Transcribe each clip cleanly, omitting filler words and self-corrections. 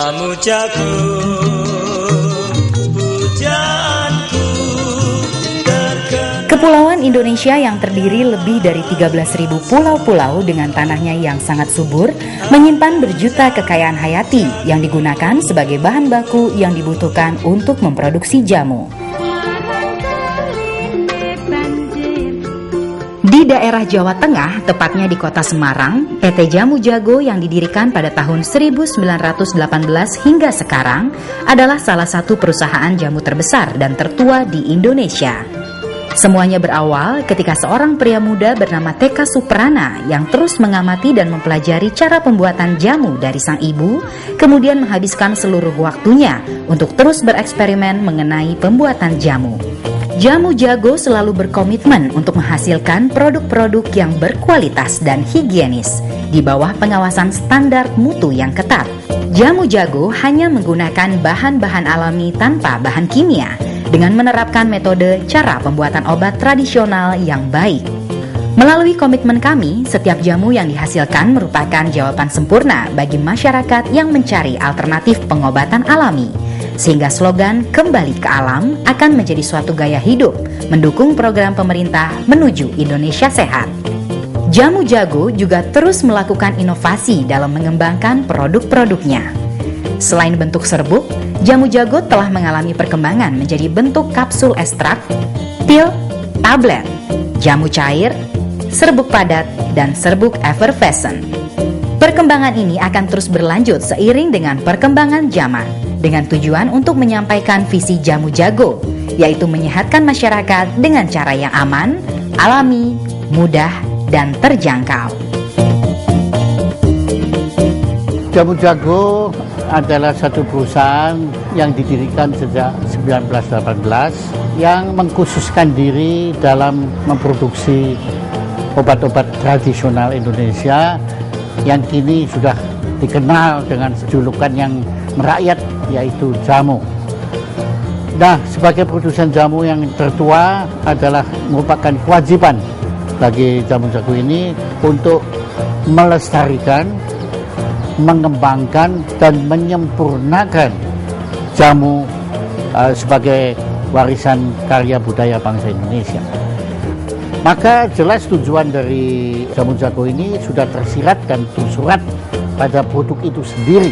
jamu jago, pujaanku terkenal. Kepulauan Indonesia yang terdiri lebih dari 13.000 pulau-pulau dengan tanahnya yang sangat subur menyimpan berjuta kekayaan hayati yang digunakan sebagai bahan baku yang dibutuhkan untuk memproduksi jamu. Di daerah Jawa Tengah, tepatnya di kota Semarang, PT Jamu Jago yang didirikan pada tahun 1918 hingga sekarang adalah salah satu perusahaan jamu terbesar dan tertua di Indonesia. Semuanya berawal ketika seorang pria muda bernama T.K. Suprana yang terus mengamati dan mempelajari cara pembuatan jamu dari sang ibu, kemudian menghabiskan seluruh waktunya untuk terus bereksperimen mengenai pembuatan jamu. Jamu Jago selalu berkomitmen untuk menghasilkan produk-produk yang berkualitas dan higienis di bawah pengawasan standar mutu yang ketat. Jamu Jago hanya menggunakan bahan-bahan alami tanpa bahan kimia dengan menerapkan metode cara pembuatan obat tradisional yang baik. Melalui komitmen kami, setiap jamu yang dihasilkan merupakan jawaban sempurna bagi masyarakat yang mencari alternatif pengobatan alami. Sehingga slogan "Kembali ke Alam" akan menjadi suatu gaya hidup, mendukung program pemerintah menuju Indonesia sehat. Jamu Jago juga terus melakukan inovasi dalam mengembangkan produk-produknya. Selain bentuk serbuk, Jamu Jago telah mengalami perkembangan menjadi bentuk kapsul ekstrak, pil, tablet, jamu cair, serbuk padat, dan serbuk effervescent. Perkembangan ini akan terus berlanjut seiring dengan perkembangan zaman, dengan tujuan untuk menyampaikan visi Jamu Jago, yaitu menyehatkan masyarakat dengan cara yang aman, alami, mudah, dan terjangkau. Jamu Jago adalah satu perusahaan yang didirikan sejak 1918 yang mengkhususkan diri dalam memproduksi obat-obat tradisional Indonesia yang kini sudah dikenal dengan julukan yang merakyat, yaitu jamu. Nah, sebagai produsen jamu yang tertua adalah merupakan kewajiban bagi Jamu Jago ini untuk melestarikan, mengembangkan, dan menyempurnakan jamu sebagai warisan karya budaya bangsa Indonesia. Maka jelas tujuan dari Jamu Jago ini sudah tersirat dan tersurat pada produk itu sendiri.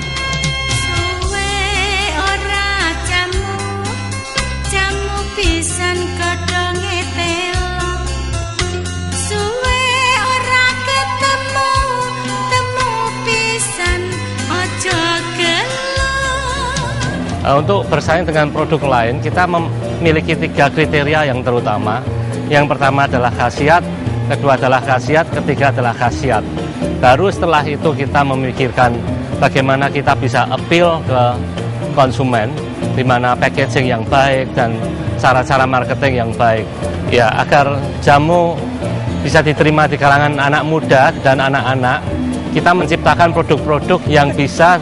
Untuk bersaing dengan produk lain, kita memiliki 3 kriteria yang terutama. Yang pertama adalah khasiat, kedua adalah khasiat, ketiga adalah khasiat. Baru setelah itu kita memikirkan bagaimana kita bisa appeal ke konsumen, di mana packaging yang baik dan cara-cara marketing yang baik. Ya, agar jamu bisa diterima di kalangan anak muda dan anak-anak, kita menciptakan produk-produk yang bisa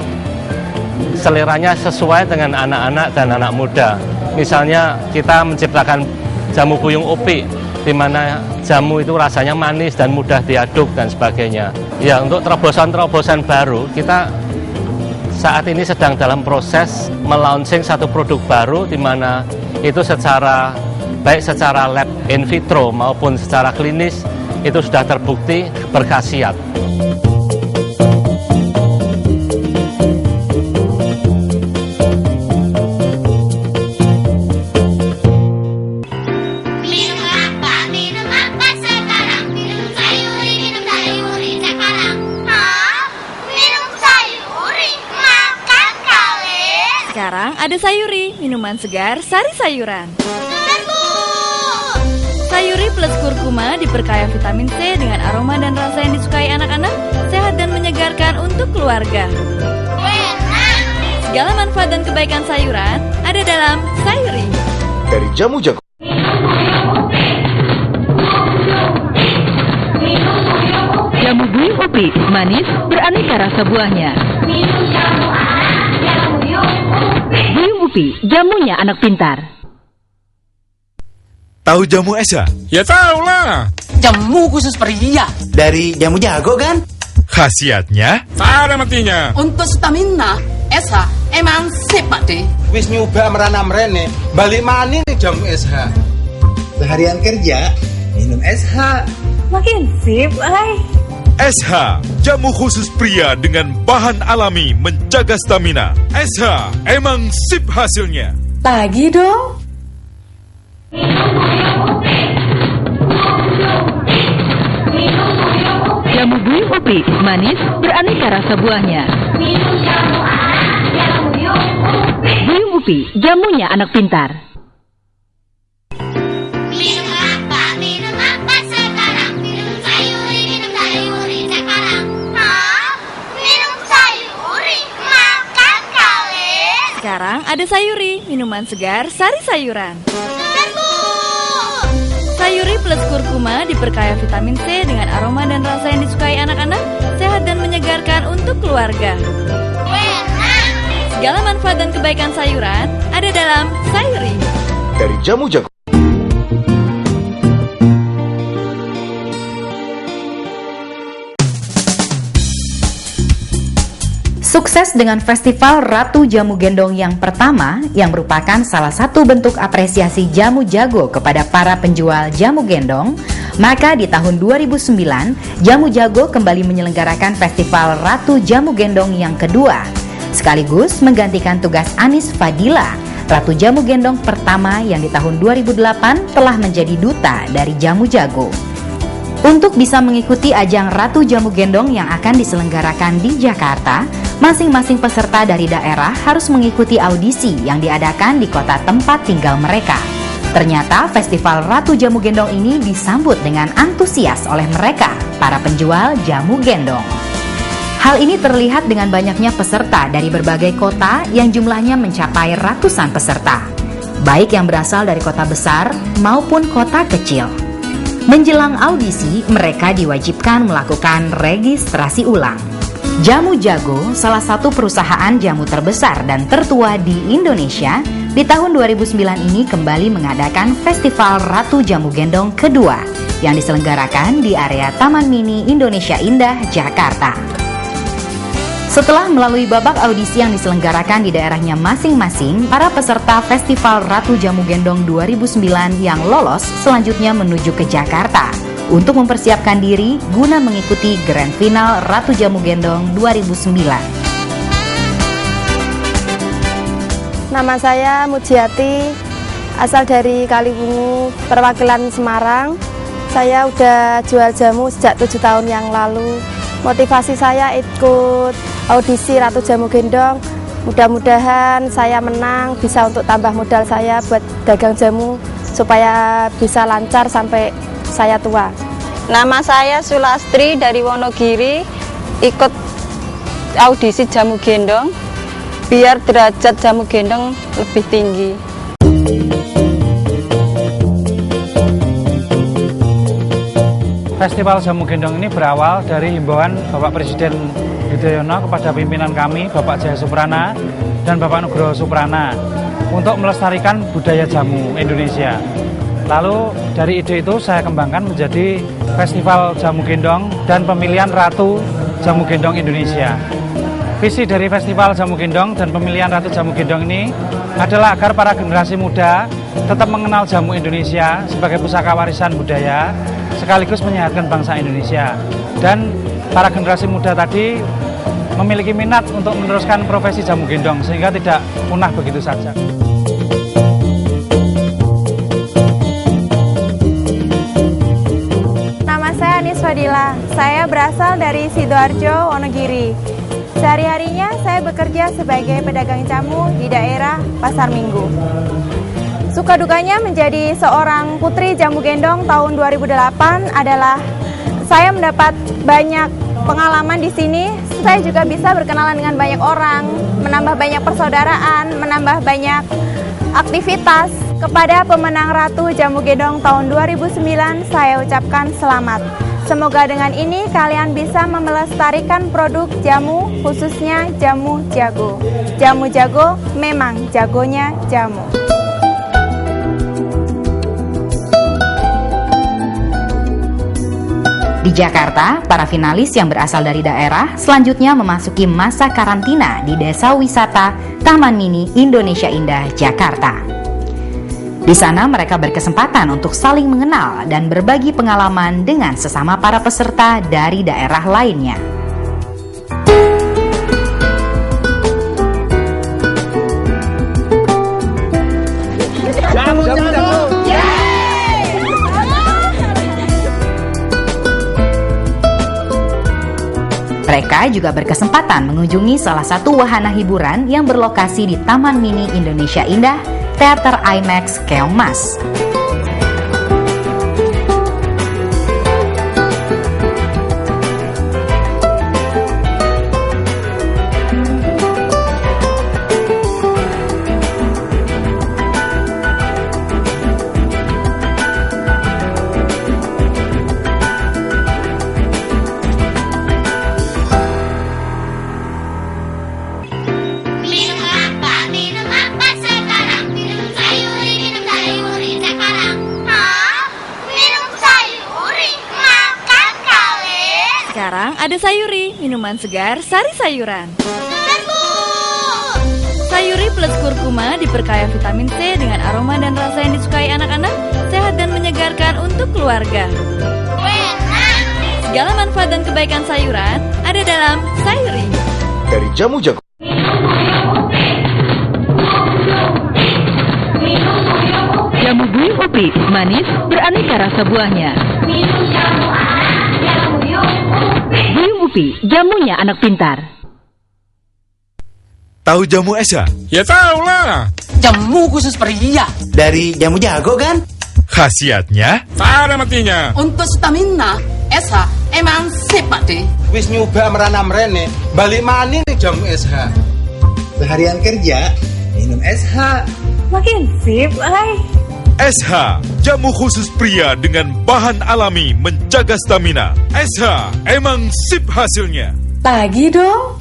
seleranya sesuai dengan anak-anak dan anak muda. Misalnya kita menciptakan jamu puyung upi, di mana jamu itu rasanya manis dan mudah diaduk dan sebagainya. Ya, untuk terobosan-terobosan baru, kita saat ini sedang dalam proses melaunching satu produk baru, di mana itu baik secara lab in vitro maupun secara klinis itu sudah terbukti berkhasiat. Sekarang ada Sayuri, minuman segar sari sayuran. Sayuri plus kurkuma diperkaya vitamin C dengan aroma dan rasa yang disukai anak-anak, sehat dan menyegarkan untuk keluarga. Segala manfaat dan kebaikan sayuran ada dalam Sayuri. Dari Jamu Jago. Jamu Buyung Upi, manis, beraneka rasa buahnya. Buyung Upi, jamunya anak pintar. Tahu jamu Esa? Ya tahu lah. Jamu khusus pria. Dari Jamu Jago kan? Khasiatnya? Tak ada matinya. Untuk stamina, Esa Emang sip Pak De. Wis nyoba merana mrene, balik mani nih jamu SH. Seharian kerja, minum SH. Makin sip, ay. SH, jamu khusus pria dengan bahan alami menjaga stamina. SH, emang sip hasilnya. Lagi dong. Jamu Bui Upi, manis beraneka rasa buahnya. Bui Upi, jamunya anak pintar. Minum apa sekarang? Minum sayuri sekarang. Hah? Minum sayuri? Makan kali. Sekarang ada sayuri, minuman segar sari sayuran. Sayuri plus kurkuma diperkaya vitamin C dengan aroma dan rasa yang disukai anak-anak, sehat dan menyegarkan untuk keluarga. Segala manfaat dan kebaikan sayuran ada dalam Sayuri. Dari Jamu Jago. Sukses dengan Festival Ratu Jamu Gendong yang pertama, yang merupakan salah satu bentuk apresiasi Jamu Jago kepada para penjual jamu gendong, maka di tahun 2009, Jamu Jago kembali menyelenggarakan Festival Ratu Jamu Gendong yang kedua, sekaligus menggantikan tugas Anis Fadila, Ratu Jamu Gendong pertama yang di tahun 2008 telah menjadi duta dari Jamu Jago. Untuk bisa mengikuti ajang Ratu Jamu Gendong yang akan diselenggarakan di Jakarta, masing-masing peserta dari daerah harus mengikuti audisi yang diadakan di kota tempat tinggal mereka. Ternyata Festival Ratu Jamu Gendong ini disambut dengan antusias oleh mereka, para penjual jamu gendong. Hal ini terlihat dengan banyaknya peserta dari berbagai kota yang jumlahnya mencapai ratusan peserta, baik yang berasal dari kota besar maupun kota kecil. Menjelang audisi, mereka diwajibkan melakukan registrasi ulang. Jamu Jago, salah satu perusahaan jamu terbesar dan tertua di Indonesia, di tahun 2009 ini kembali mengadakan Festival Ratu Jamu Gendong kedua yang diselenggarakan di area Taman Mini Indonesia Indah, Jakarta. Setelah melalui babak audisi yang diselenggarakan di daerahnya masing-masing, para peserta Festival Ratu Jamu Gendong 2009 yang lolos selanjutnya menuju ke Jakarta untuk mempersiapkan diri guna mengikuti Grand Final Ratu Jamu Gendong 2009. Nama saya Mujiati, asal dari Kaliwungu, perwakilan Semarang. Saya udah jual jamu sejak 7 tahun yang lalu. Motivasi saya ikut audisi Ratu Jamu Gendong. Mudah-mudahan saya menang, bisa untuk tambah modal saya buat dagang jamu supaya bisa lancar sampai saya tua. Nama saya Sulastri dari Wonogiri, ikut audisi jamu gendong biar derajat jamu gendong lebih tinggi. Festival Jamu Gendong ini berawal dari himbauan Bapak Presiden Yudhoyono kepada pimpinan kami, Bapak Jaya Suprana dan Bapak Nugroho Suprana, untuk melestarikan budaya jamu Indonesia. Lalu dari ide itu saya kembangkan menjadi Festival Jamu Gendong dan pemilihan Ratu Jamu Gendong Indonesia. Visi dari Festival Jamu Gendong dan pemilihan Ratu Jamu Gendong ini adalah agar para generasi muda tetap mengenal jamu Indonesia sebagai pusaka warisan budaya, sekaligus menyehatkan bangsa Indonesia. Dan para generasi muda tadi memiliki minat untuk meneruskan profesi jamu gendong sehingga tidak punah begitu saja. Nama saya Anis Fadila, saya berasal dari Sidoarjo, Wonogiri. Sehari-harinya saya bekerja sebagai pedagang jamu di daerah Pasar Minggu. Suka dukanya menjadi seorang putri jamu gendong tahun 2008 adalah saya mendapat banyak pengalaman di sini. Saya juga bisa berkenalan dengan banyak orang, menambah banyak persaudaraan, menambah banyak aktivitas. Kepada pemenang Ratu Jamu Gendong tahun 2009, saya ucapkan selamat. Semoga dengan ini kalian bisa melestarikan produk jamu, khususnya Jamu Jago. Jamu Jago memang jagonya jamu. Di Jakarta, para finalis yang berasal dari daerah selanjutnya memasuki masa karantina di Desa Wisata Taman Mini Indonesia Indah, Jakarta. Di sana mereka berkesempatan untuk saling mengenal dan berbagi pengalaman dengan sesama para peserta dari daerah lainnya. Mereka juga berkesempatan mengunjungi salah satu wahana hiburan yang berlokasi di Taman Mini Indonesia Indah, Teater IMAX Keongmas. Sekarang ada Sayuri, minuman segar sari sayuran. Sayuri plus kurkuma diperkaya vitamin C dengan aroma dan rasa yang disukai anak-anak, sehat dan menyegarkan untuk keluarga. Segala manfaat dan kebaikan sayuran ada dalam Sayuri. Dari Jamu Jago. Jamu Bui Upi, manis beraneka rasa buahnya. Bui Upi, jamunya anak pintar. Tahu jamu Esa? Ya tahu lah. Jamu khusus pria. Dari Jamu Jago kan? Khasiatnya? Pada matinya. Untuk stamina, Esa emang sip Pak De. Wis nyoba merana mrene, balik mani nih jamu SH. Seharian kerja, minum SH. Makin sip, SH, jamu khusus pria dengan bahan alami menjaga stamina. SH, emang sip hasilnya. Pagi dong.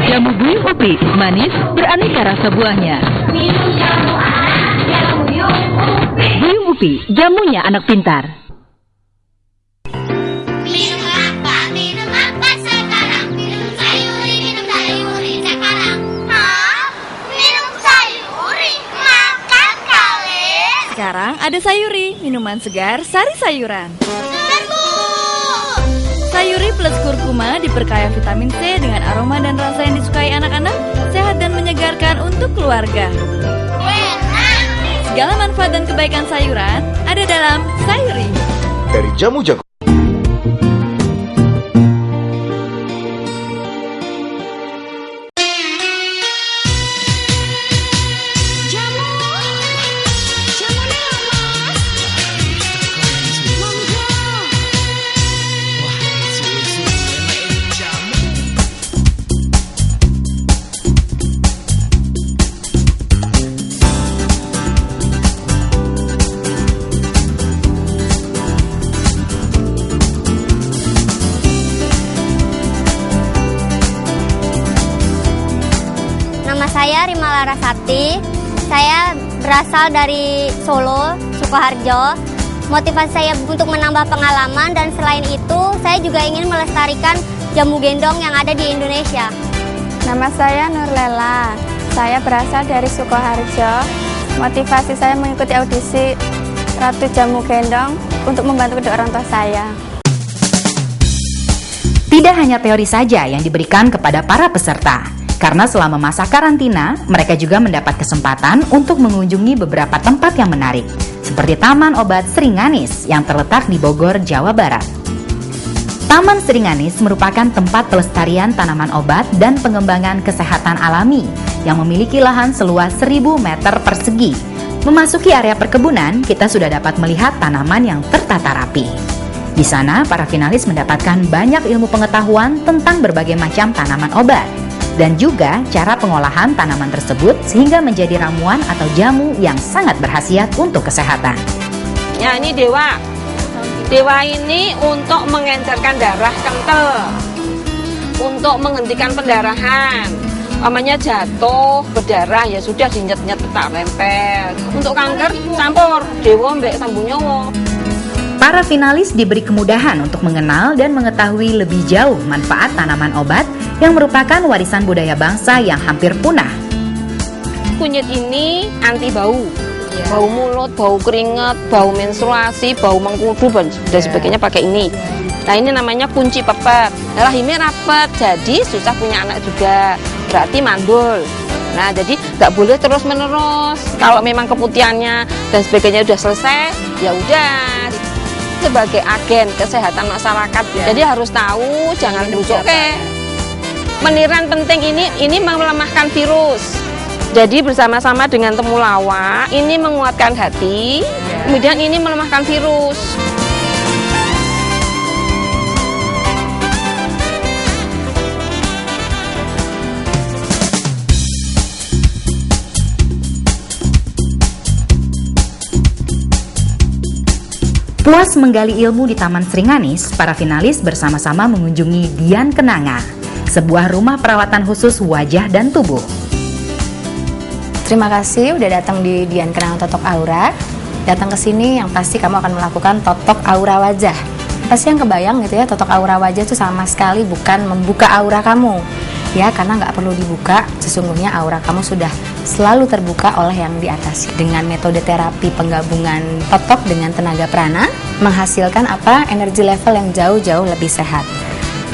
Jamu Bui Upi, manis beraneka rasa buahnya. Bui Upi, jamunya anak pintar. Sekarang ada Sayuri, minuman segar sari sayuran. Sayuri plus kurkuma diperkaya vitamin C dengan aroma dan rasa yang disukai anak-anak, sehat dan menyegarkan untuk keluarga. Segala manfaat dan kebaikan sayuran ada dalam Sayuri. Dari Jamu Jago. Saya Rima Larasati, saya berasal dari Solo, Sukoharjo. Motivasi saya untuk menambah pengalaman dan selain itu saya juga ingin melestarikan jamu gendong yang ada di Indonesia. Nama saya Nurlela, saya berasal dari Sukoharjo. Motivasi saya mengikuti audisi Ratu Jamu Gendong untuk membantu kedua orang tua saya. Tidak hanya teori saja yang diberikan kepada para peserta, karena selama masa karantina, mereka juga mendapat kesempatan untuk mengunjungi beberapa tempat yang menarik, seperti Taman Obat Seringanis yang terletak di Bogor, Jawa Barat. Taman Seringanis merupakan tempat pelestarian tanaman obat dan pengembangan kesehatan alami yang memiliki lahan seluas 1000 meter persegi. Memasuki area perkebunan, kita sudah dapat melihat tanaman yang tertata rapi. Di sana, para finalis mendapatkan banyak ilmu pengetahuan tentang berbagai macam tanaman obat dan juga cara pengolahan tanaman tersebut sehingga menjadi ramuan atau jamu yang sangat berkhasiat untuk kesehatan. Ya, ini dewa. Dewa ini untuk mengencerkan darah kental, untuk menghentikan pendarahan, Amanya jatuh, berdarah, ya sudah dinyet-nyet tak nempel. Untuk kanker, campur dewa mbek sambung nyawa. Para finalis diberi kemudahan untuk mengenal dan mengetahui lebih jauh manfaat tanaman obat yang merupakan warisan budaya bangsa yang hampir punah. Kunyit ini anti bau. Bau mulut, bau keringat, bau menstruasi, bau mengkudu dan sebagainya pakai ini. Nah ini namanya kunci pepet. Rahimnya rapet, jadi susah punya anak juga. Berarti mandul. Nah jadi nggak boleh terus menerus. Kalau memang keputihannya dan sebagainya udah selesai, ya udah. Sebagai agen kesehatan masyarakat, jadi harus tahu, jangan bujuk ke. Meniran penting ini melemahkan virus. Jadi bersama-sama dengan temulawak ini menguatkan hati, kemudian ini melemahkan virus. Puas menggali ilmu di Taman Sringanis, para finalis bersama-sama mengunjungi Dian Kenanga, sebuah rumah perawatan khusus wajah dan tubuh. Terima kasih udah datang di Dian Kenanga Totok Aura. Datang ke sini yang pasti kamu akan melakukan totok aura wajah. Pasti yang kebayang gitu ya, totok aura wajah itu sama sekali bukan membuka aura kamu. Ya, karena nggak perlu dibuka, sesungguhnya aura kamu sudah selalu terbuka oleh yang di atas. Dengan metode terapi penggabungan totok dengan tenaga prana, menghasilkan energi level yang jauh-jauh lebih sehat.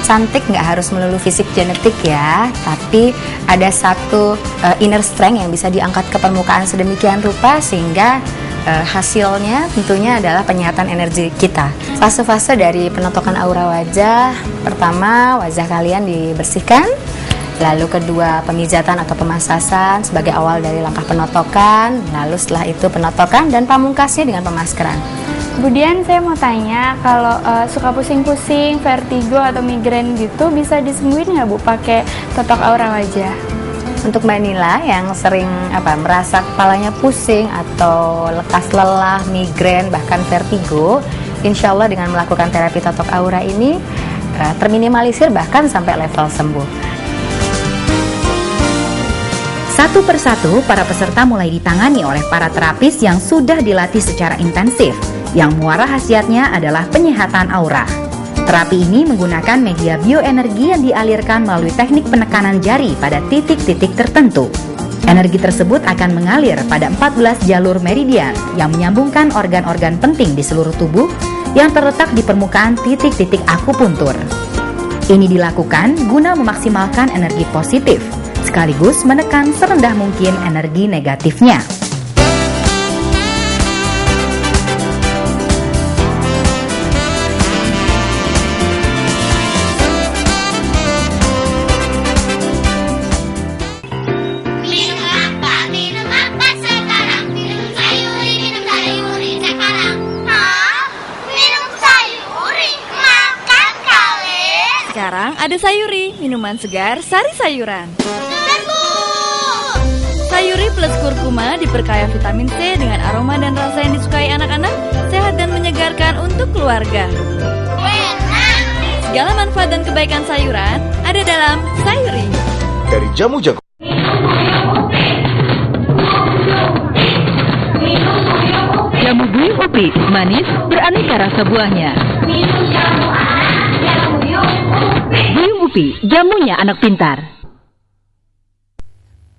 Cantik nggak harus melulu fisik genetik ya, tapi ada satu inner strength yang bisa diangkat ke permukaan sedemikian rupa sehingga hasilnya tentunya adalah penyehatan energi kita. Fase-fase dari penotokan aura wajah, pertama wajah kalian dibersihkan, lalu kedua pemijatan atau pemasasan sebagai awal dari langkah penotokan, lalu setelah itu penotokan dan pamungkasnya dengan pemaskeran. Kemudian saya mau tanya, kalau suka pusing-pusing, vertigo atau migrain gitu bisa disembuhin nggak Bu pakai totok aura wajah? Untuk Mbak Nila yang sering merasa kepalanya pusing atau lekas lelah, migrain, bahkan vertigo, insya Allah dengan melakukan terapi totok aura ini terminimalisir bahkan sampai level sembuh. Satu persatu, para peserta mulai ditangani oleh para terapis yang sudah dilatih secara intensif, yang muara khasiatnya adalah penyehatan aura. Terapi ini menggunakan media bioenergi yang dialirkan melalui teknik penekanan jari pada titik-titik tertentu. Energi tersebut akan mengalir pada 14 jalur meridian yang menyambungkan organ-organ penting di seluruh tubuh yang terletak di permukaan titik-titik akupuntur. Ini dilakukan guna memaksimalkan energi positif, sekaligus menekan serendah mungkin energi negatifnya. Sekarang ada Sayuri, minuman segar sari sayuran. Sayuri plus kurkuma diperkaya vitamin C dengan aroma dan rasa yang disukai anak-anak, sehat dan menyegarkan untuk keluarga. Segala manfaat dan kebaikan sayuran ada dalam Sayuri. Dari Jamu Jago. Jamu Bui Upi, manis beraneka rasa buahnya. Bui Upi, jamunya anak pintar.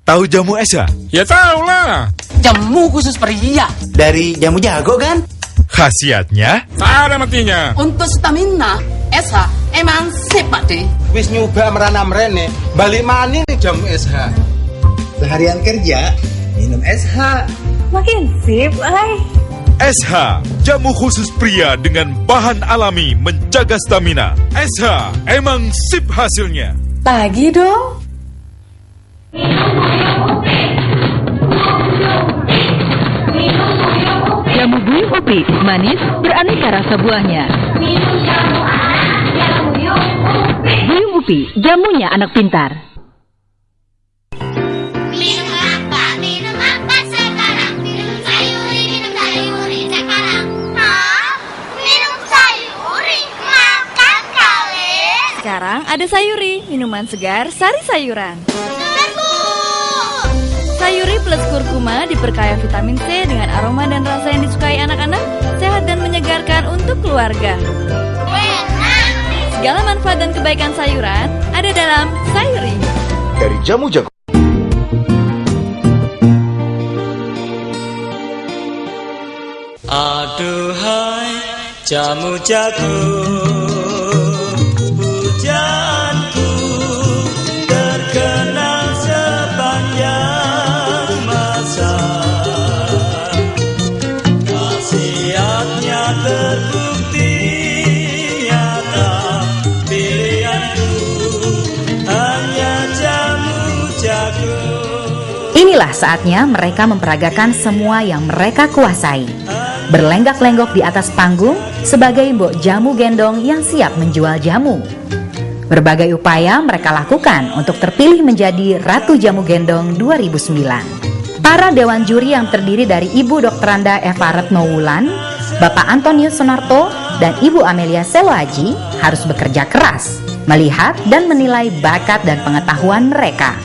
Tahu jamu Esa? Ya tahu lah. Jamu khusus pria. Dari Jamu Jago kan? Khasiatnya? Tak ada matinya. Untuk stamina, SH emang sip Pak De. Wis nyoba merana mrene, balik mani nih jamu SH. Seharian kerja, minum SH. Makin sip, SH, jamu khusus pria dengan bahan alami menjaga stamina. SH, emang sip hasilnya. Lagi dong. Jamu Bui Upi, manis beraneka rasa buahnya. Bui Upi, jamunya anak pintar. Sekarang ada Sayuri, minuman segar sari sayuran. Sayuri plus kurkuma diperkaya vitamin C dengan aroma dan rasa yang disukai anak-anak, sehat dan menyegarkan untuk keluarga. Segala manfaat dan kebaikan sayuran ada dalam Sayuri. Dari Jamu Jago. Aduhai jamu jago, pujaanku terkenal sepanjang masa. Khasiatnya terbukti nyata, pilihanku hanya jamu jago. Inilah saatnya mereka memperagakan semua yang mereka kuasai. Berlenggak-lenggok di atas panggung sebagai mbok jamu gendong yang siap menjual jamu. Berbagai upaya mereka lakukan untuk terpilih menjadi Ratu Jamu Gendong 2009. Para dewan juri yang terdiri dari Ibu Dr. Anda Eva Retno Wulan, Bapak Antonius Sonarto, dan Ibu Amelia Seloaji harus bekerja keras, melihat dan menilai bakat dan pengetahuan mereka.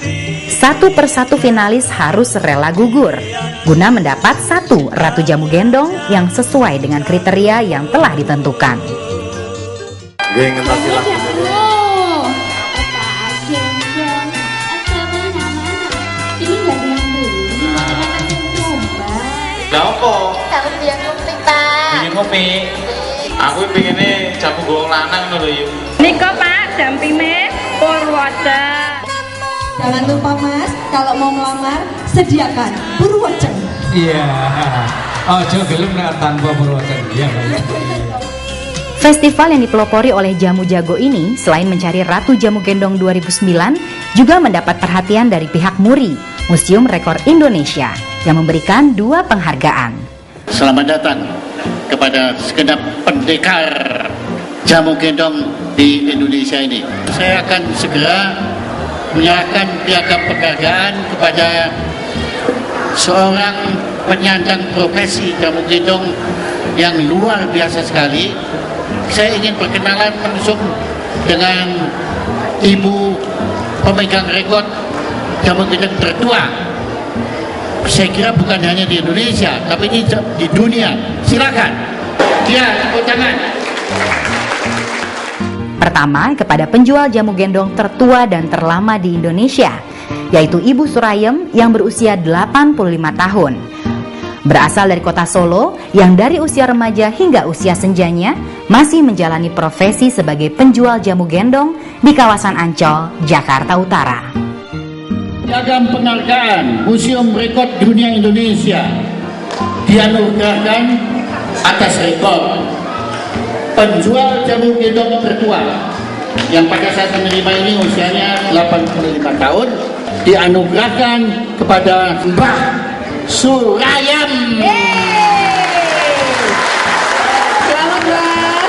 Satu persatu finalis harus rela gugur guna mendapat satu Ratu Jamu Gendong yang sesuai dengan kriteria yang telah ditentukan. Apa? Aku pengen ngopi, Pak. Pengen ngopi? Aku pengennya jamu gowong lanang lho yuk. Niko Pak, dampime Purwoda. Jangan lupa Mas, kalau mau melamar sediakan Purwoda. Iya. Oh, coba gelem tanpa Purwoda. Iya, Festival yang dipelopori oleh Jamu Jago ini selain mencari Ratu Jamu Gendong 2009 juga mendapat perhatian dari pihak MURI, Museum Rekor Indonesia, yang memberikan 2 penghargaan. Selamat datang kepada segenap pendekar jamu gendong di Indonesia ini. Saya akan segera menyerahkan piagam penghargaan kepada seorang penyandang profesi jamu gendong yang luar biasa sekali. Saya ingin perkenalan langsung dengan ibu pemegang rekor jamu gendong tertua. Saya kira bukan hanya di Indonesia, tapi ini di dunia. Silakan. Dia tepuk tangan. Pertama, kepada penjual jamu gendong tertua dan terlama di Indonesia, yaitu Ibu Surayem yang berusia 85 tahun. Berasal dari kota Solo, yang dari usia remaja hingga usia senjanya masih menjalani profesi sebagai penjual jamu gendong di kawasan Ancol, Jakarta Utara. Piagam penghargaan Museum Rekor Dunia Indonesia dianugerahkan atas rekor penjual jamu gendong tertua yang pada saat menerima ini usianya 85 tahun, dianugerahkan kepada Mbah Surayem. Selamat Mbak.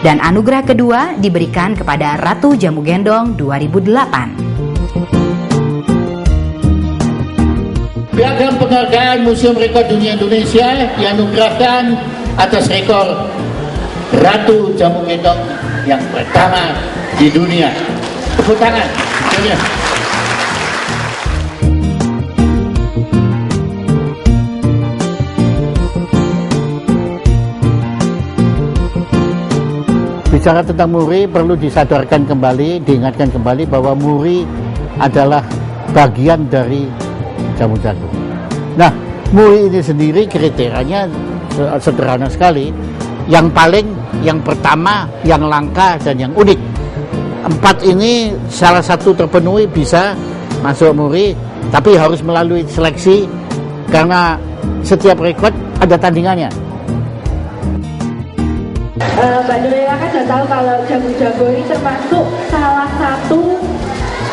Dan anugerah kedua diberikan kepada Ratu Jamu Gendong 2008. Piagam penghargaan Museum Rekor Dunia Indonesia dianugerahkan atas rekor Ratu Jamu Gendong yang pertama di dunia. Tepuk tangan. Bicara tentang MURI, perlu disadarkan kembali, diingatkan kembali bahwa MURI adalah bagian dari Jamu Jago. Nah, MURI ini sendiri kriterianya sederhana sekali. Yang paling, yang pertama, yang langka, dan yang unik. 4 ini salah satu terpenuhi bisa masuk MURI, tapi harus melalui seleksi karena setiap rekor ada tandingannya. Mbak Nurila kan sudah tahu kalau jamu jago ini termasuk salah satu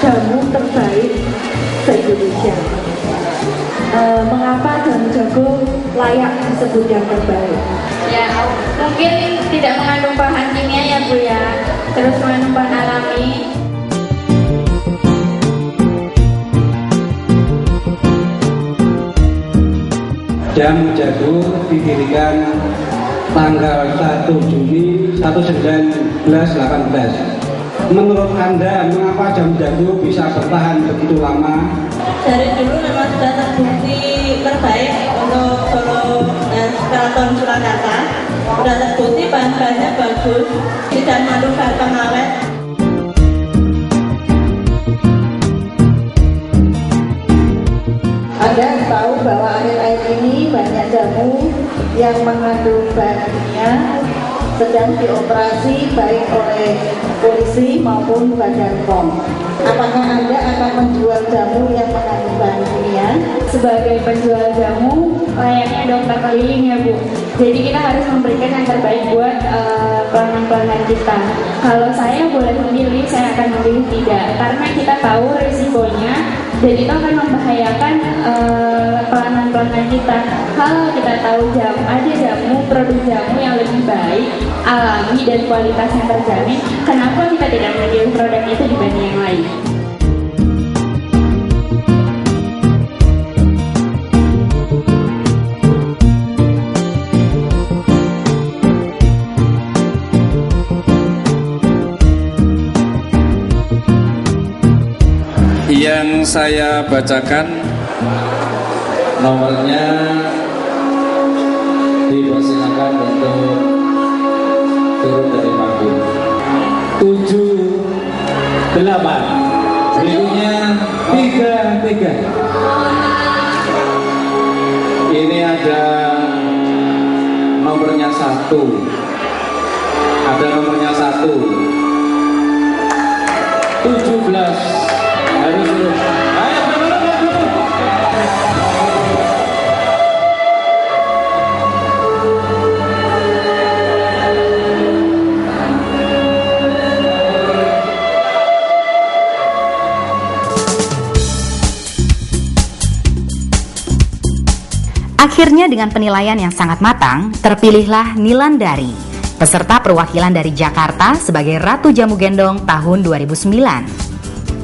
jamu terbaik se-Indonesia. Mengapa jamu jago layak disebut yang terbaik? Ya, mungkin tidak mengandung bahan kimia ya Bu ya, terus mengandung bahan alami. Jamu jago didirikan tanggal 1 Juni 1918. Menurut Anda, mengapa Jamu Jago bisa bertahan begitu lama? Dari dulu memang sudah terbukti terbaik untuk Solo dan Keraton Surakarta. Sudah terbukti bahan-bahannya bagus, tidak mengandung bahan pengawet. Anda tahu bahwa akhir-akhir ini banyak jamu yang mengandung bahan kimia sedang dioperasi baik oleh polisi maupun Badan POM. Apakah Anda akan menjual jamu yang mengandung bahan kimia? Sebagai penjual jamu, layaknya dokter keliling ya Bu. Jadi kita harus memberikan yang terbaik buat pelanggan-pelanggan kita. Kalau saya boleh memilih, saya akan memilih tidak. Karena kita tahu risikonya dan itu akan membahayakan pelanggan-pelanggan kita. Kalau kita tahu ada jamu, produk jamu yang lebih baik, alami dan kualitasnya terjamin, kenapa kita tidak memilih produk itu dibanding yang lain? Yang saya bacakan nomornya, dipersilakan untuk turun dari panggung. 7, 8, berikutnya 3. Ini ada nomornya 1, ada nomornya 1, 17. Harus dulu. Ayo dulu. Akhirnya dengan penilaian yang sangat matang, terpilihlah Nilandari, peserta perwakilan dari Jakarta sebagai Ratu Jamu Gendong tahun 2009.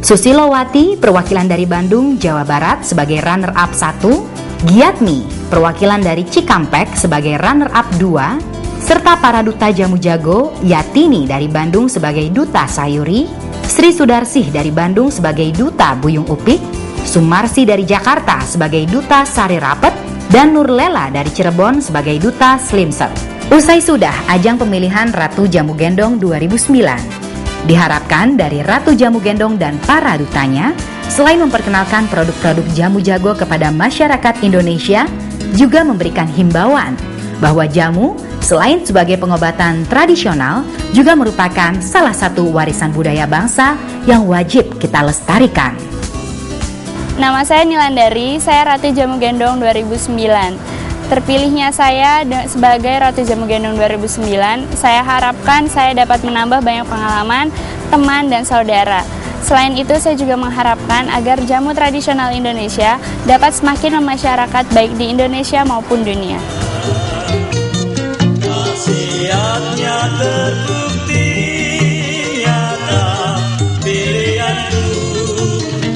Susilowati, perwakilan dari Bandung, Jawa Barat sebagai runner-up 1, Giatmi, perwakilan dari Cikampek sebagai runner-up 2, serta para duta Jamu Jago, Yatini dari Bandung sebagai duta Sayuri, Sri Sudarsih dari Bandung sebagai duta Buyung Upik, Sumarsi dari Jakarta sebagai duta Sari Rapet, dan Nurlela dari Cirebon sebagai duta Slimset. Usai sudah ajang pemilihan Ratu Jamu Gendong 2009. Diharapkan dari Ratu Jamu Gendong dan para dutanya, selain memperkenalkan produk-produk Jamu Jago kepada masyarakat Indonesia, juga memberikan himbauan bahwa jamu selain sebagai pengobatan tradisional, juga merupakan salah satu warisan budaya bangsa yang wajib kita lestarikan. Nama saya Nilandari, saya Ratu Jamu Gendong 2009. Terpilihnya saya sebagai Ratu Jamu Gendong 2009, saya harapkan saya dapat menambah banyak pengalaman, teman, dan saudara. Selain itu, saya juga mengharapkan agar jamu tradisional Indonesia dapat semakin memasyarakat baik di Indonesia maupun dunia. Khasiatnya terbukti nyata, pilihanku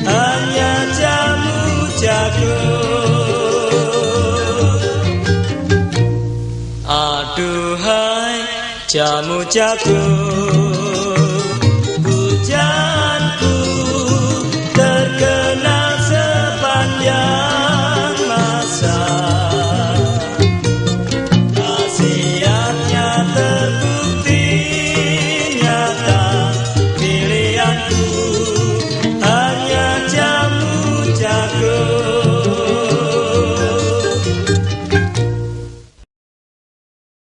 hanya Jamu Jago. Aduhai Jamu Jago.